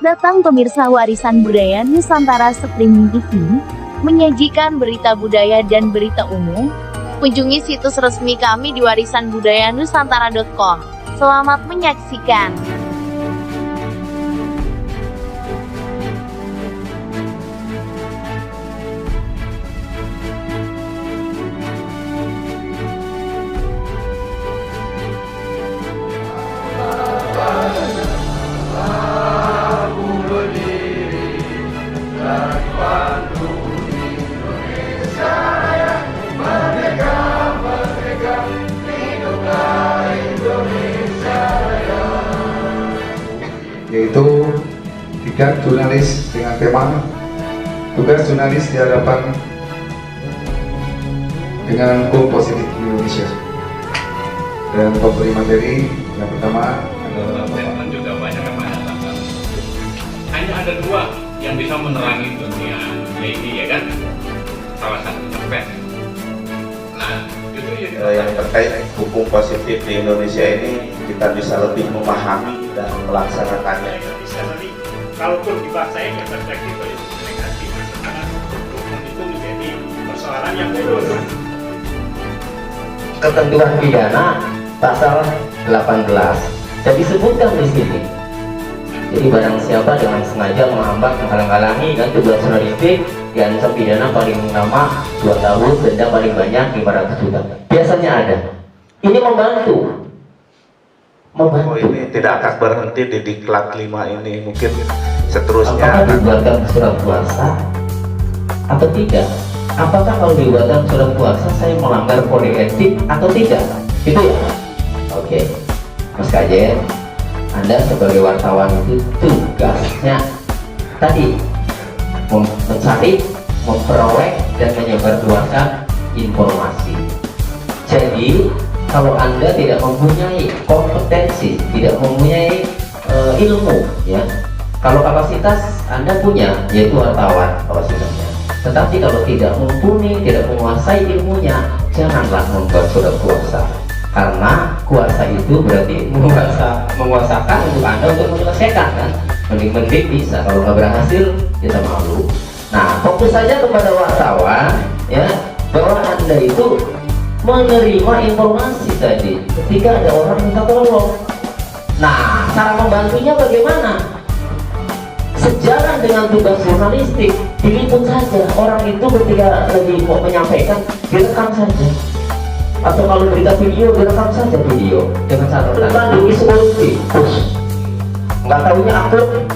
Selamat datang pemirsa Warisan Budaya Nusantara Streaming TV, menyajikan berita budaya dan berita umum. Kunjungi situs resmi kami di warisanbudayanusantara.com. Selamat menyaksikan. Yaitu 3 jurnalis dengan tema tugas jurnalis di hadapan dengan hukum positif di Indonesia. Dan pemberi materi yang pertama adalah juga banyak yang mengatakan hanya ada 2 yang bisa menerangi dunia ini, ya kan? Salah satunya pers. Nah, itu yang terkait hukum positif di Indonesia ini kita bisa lebih memahami dan melaksanakannya. Kalaupun dipaksain ya perspektif negatif, karena hukum itu menjadi persoalan yang mulus. Ketentuan pidana pasal 18 dan disebutkan di sini. Jadi barang siapa dengan sengaja menghambat, menghalang-halangi dan tugas jurnalistik diancam pidana paling lama 2 tahun, denda paling banyak 500 juta. Biasanya ada. Ini membantu. Oh, ini tidak akan berhenti di diklat 5 ini, mungkin seterusnya. Apakah dibuatkan surat kuasa atau tidak? Apakah kalau dibuatkan surat kuasa saya melanggar kode etik atau tidak? Itu ya? Oke, Mas Kajen, Anda sebagai wartawan itu tugasnya tadi mencari, memperoleh dan menyebarluaskan informasi. Jadi kalau Anda tidak mempunyai kompetensi, tidak mempunyai ilmu, ya, kalau kapasitas Anda punya, yaitu wartawan kapasitasnya. Tetapi kalau tidak mumpuni, tidak menguasai ilmunya, janganlah membuat surat kuasa. Karena kuasa itu berarti menguasakan untuk Anda untuk menyelesaikan, kan? Mending bisa, kalau nggak berhasil kita malu. Nah, fokus saja kepada wartawan, ya, bahwa Anda itu menerima informasi tadi ketika ada orang minta tolong. Nah, cara membantunya bagaimana? Sejalan dengan tugas jurnalistik, diliput saja. Orang itu ketika lagi mau menyampaikan, direkam saja. Atau kalau berita video, direkam saja video dengan catatan. Lalu isolasi, push. Nggak tahunya upload,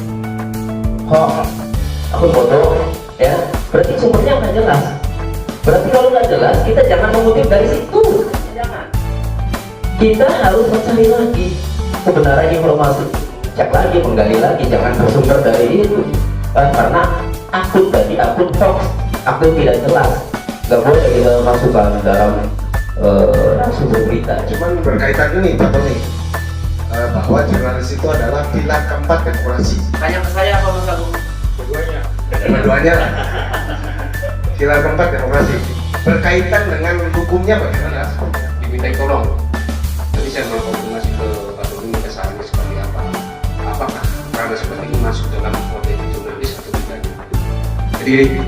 akun foto, ya. Berarti sumbernya nggak jelas. Berarti kalau nggak jelas, kita jangan mengutip dari situ. Jangan. Kita harus mencari lagi kebenaran informasi, cek lagi, menggali lagi, jangan bersumber dari itu. Karena akun tadi, akun hoax, akun tidak jelas, nggak boleh kita masukkan dalam sumber berita. cuman berkaitan ini Pak Tony, bahwa jurnalis itu adalah pilar keempat demokrasi. Tanya ke saya apa Mas Agung? Keduanya pilar keempat demokrasi. Berkaitan dengan hukumnya bagaimana? Diminta tolong. Jadi saya mau konfirmasi ke Pak Tony, minta sarannya seperti apa? Apakah karena seperti ini masuk dalam kode jurnalis atau tidak? Jadi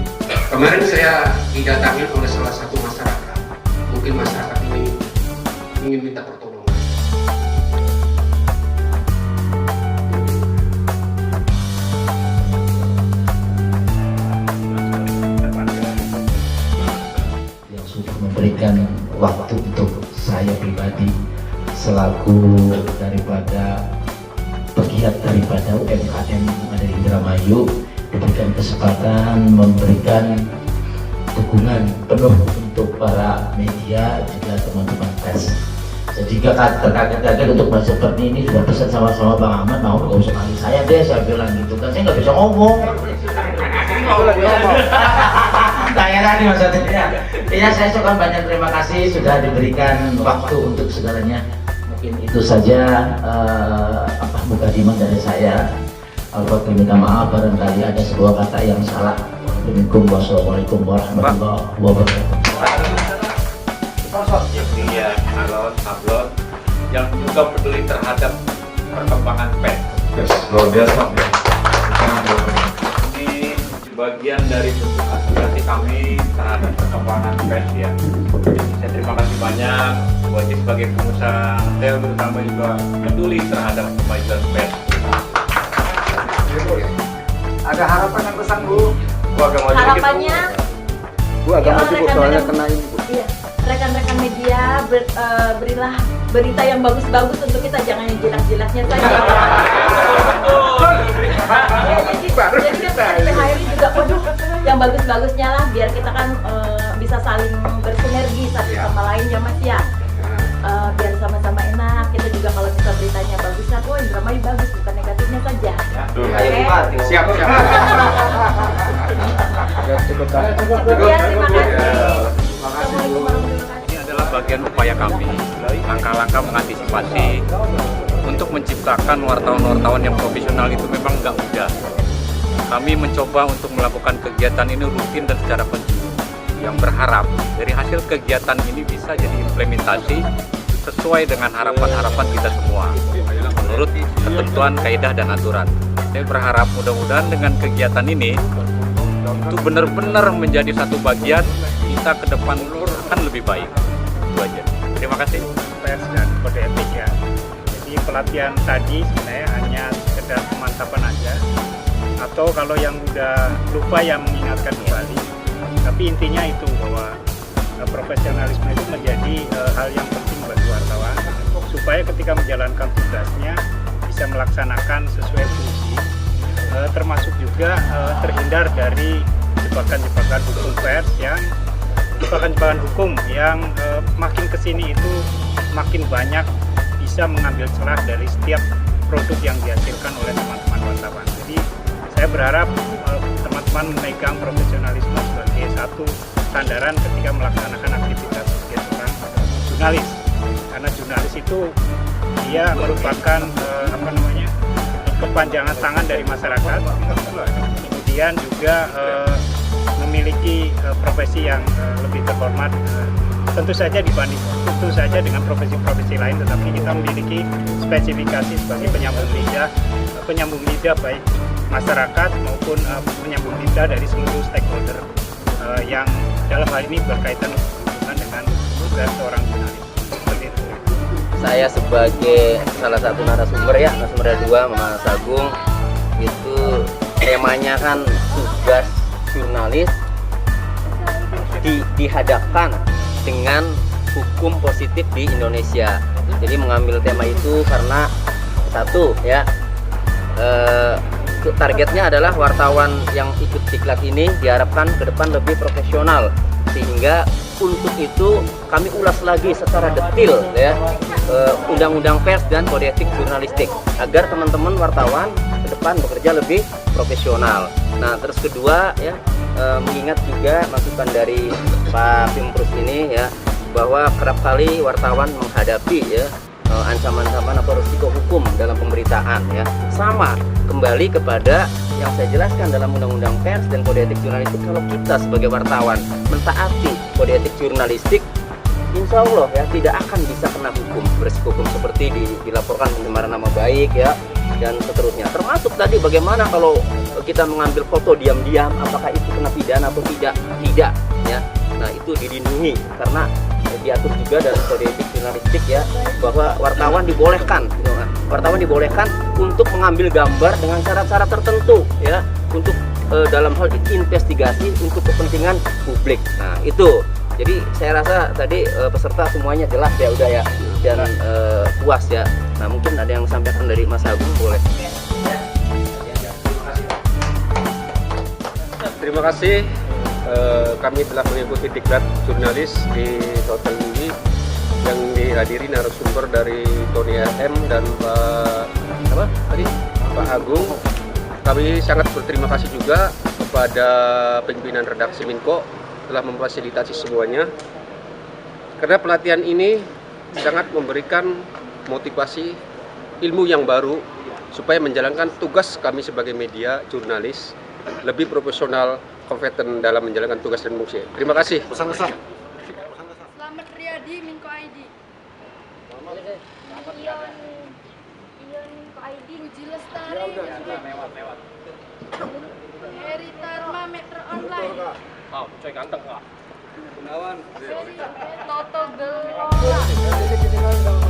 kemarin saya didatangi oleh salah satu masyarakat. Mungkin masyarakat ini ingin minta pertolongan. Yang sudah memberikan waktu untuk saya pribadi selaku daripada pegiat daripada UMKM yang ada di Indramayu, diberikan kesempatan memberikan dukungan penuh untuk para media juga teman-teman pers. Jadi gak terkaget-kaget untuk bahas seperti ini, sudah pesan sama-sama Bang Ahmad, mau nggak usah panggil saya deh, saya bilang gitu kan, saya nggak bisa ngomong. Tanya tadi maksudnya. Ya, saya ucapkan banyak terima kasih sudah diberikan waktu untuk segalanya. Mungkin itu saja mukadimah dari saya. Al-Fatihah, minta maaf barangkali ada sebuah kata yang salah. Wassalamualaikum warahmatullahi wabarakatuh. sosok yang dia upload yang juga peduli terhadap perkembangan pers. Luar biasa. Ini bagian dari bentuk aspirasi kami terhadap perkembangan pers ya. Saya terima kasih banyak buat sebagai pengusaha hotel, terutama juga peduli terhadap kemajuan pers. Ada harapan dan pesan Bu? Harapannya Bu agak maju Bu, soalnya kena ini Bu. iya, rekan-rekan media berilah berita yang bagus-bagus untuk kita, jangan yang jilat-jilatnya saja. Jadi PHRI juga waduh yang bagus-bagusnya lah, biar kita kan bisa saling bersinergi satu sama lain ya Mas ya. Biar sama-sama enak. Kita juga kalau bisa beritanya bagus lah, oh Indramayu bagus, bukan negatifnya saja. Oke. Siap. Cukup. Ya, terima kasih. Ini adalah bagian upaya kami, langkah-langkah mengantisipasi untuk menciptakan wartawan-wartawan yang profesional itu memang nggak mudah. Kami mencoba untuk melakukan kegiatan ini rutin dan secara kontinu, yang berharap dari hasil kegiatan ini bisa jadi implementasi sesuai dengan harapan-harapan kita semua menurut ketentuan, kaidah, dan aturan. Saya berharap mudah-mudahan dengan kegiatan ini itu benar-benar menjadi satu bagian kita ke depan akan lebih baik. Itu aja. Terima kasih. Pers dan kode etik ya. Jadi pelatihan tadi sebenarnya hanya sekedar pemantapan aja, atau kalau yang udah lupa yang mengingatkan kembali. Tapi intinya itu bahwa profesionalisme itu menjadi hal yang penting bagi wartawan supaya ketika menjalankan tugasnya bisa melaksanakan sesuai fungsi, termasuk juga terhindar dari jebakan-jebakan hukum pers yang jebakan-jebakan hukum yang makin kesini itu makin banyak bisa mengambil celah dari setiap produk yang dihasilkan oleh teman-teman wartawan. Jadi saya berharap teman-teman memegang profesionalisme sebagai satu sandaran ketika melaksanakan aktivitas sebagai seorang jurnalis. Karena jurnalis itu dia merupakan kepanjangan tangan dari masyarakat, kemudian juga memiliki profesi yang lebih terhormat, tentu saja dengan profesi-profesi lain, tetapi kita memiliki spesifikasi sebagai penyambung lidah baik masyarakat maupun penyambung lidah dari seluruh stakeholder yang dalam hal ini berkaitan hubungan dengan tugas seorang jurnalis. Saya sebagai salah satu narasumber ya, narasumber 2 Mas Agung, itu temanya kan tugas jurnalis dihadapkan dengan hukum positif di Indonesia. Jadi mengambil tema itu karena satu ya, targetnya adalah wartawan yang ikut diklat ini diharapkan ke depan lebih profesional, sehingga untuk itu kami ulas lagi secara detail ya undang-undang pers dan kode etik jurnalistik agar teman-teman wartawan ke depan bekerja lebih profesional. Nah, terus kedua ya, mengingat juga masukan dari Pak Pimprus ini ya, bahwa kerap kali wartawan menghadapi ya ancaman-ancaman atau risiko hukum dalam pemberitaan ya. Sama kembali kepada yang saya jelaskan dalam undang-undang pers dan kode etik jurnalistik, kalau kita sebagai wartawan mentaati kode etik jurnalistik, insya Allah ya tidak akan bisa kena hukum, berisiko hukum seperti dilaporkan pencemaran nama baik ya dan seterusnya. Termasuk tadi bagaimana kalau kita mengambil foto diam-diam, apakah itu kena pidana atau tidak ya. Nah, itu dilindungi karena diatur juga dalam kode etik jurnalistik ya, bahwa wartawan dibolehkan untuk mengambil gambar dengan cara-cara tertentu ya, untuk dalam hal investigasi untuk kepentingan publik. Nah, itu. Jadi saya rasa tadi peserta semuanya jelas ya, udah ya, dan puas ya. Nah, mungkin ada yang sampaikan dari Mas Agung, boleh. Terima kasih. Kami telah mengikuti diklat jurnalis di Hotel Mini yang dihadiri narasumber dari Tony RM dan Pak Agung. Kami sangat berterima kasih juga kepada pimpinan redaksi Minko telah memfasilitasi semuanya, karena pelatihan ini sangat memberikan motivasi ilmu yang baru supaya menjalankan tugas kami sebagai media jurnalis lebih profesional, kompeten dalam menjalankan tugas dan fungsi. Terima kasih. Pesan-pesan. Selamat Riyadi, Minko ID. Iya nih, Pak Aidi. Uji Lestari. Ya udah, lewat. Heri Tarma Metro Online. Oh, coy ganteng kak. Gunawan. Toto Gelora.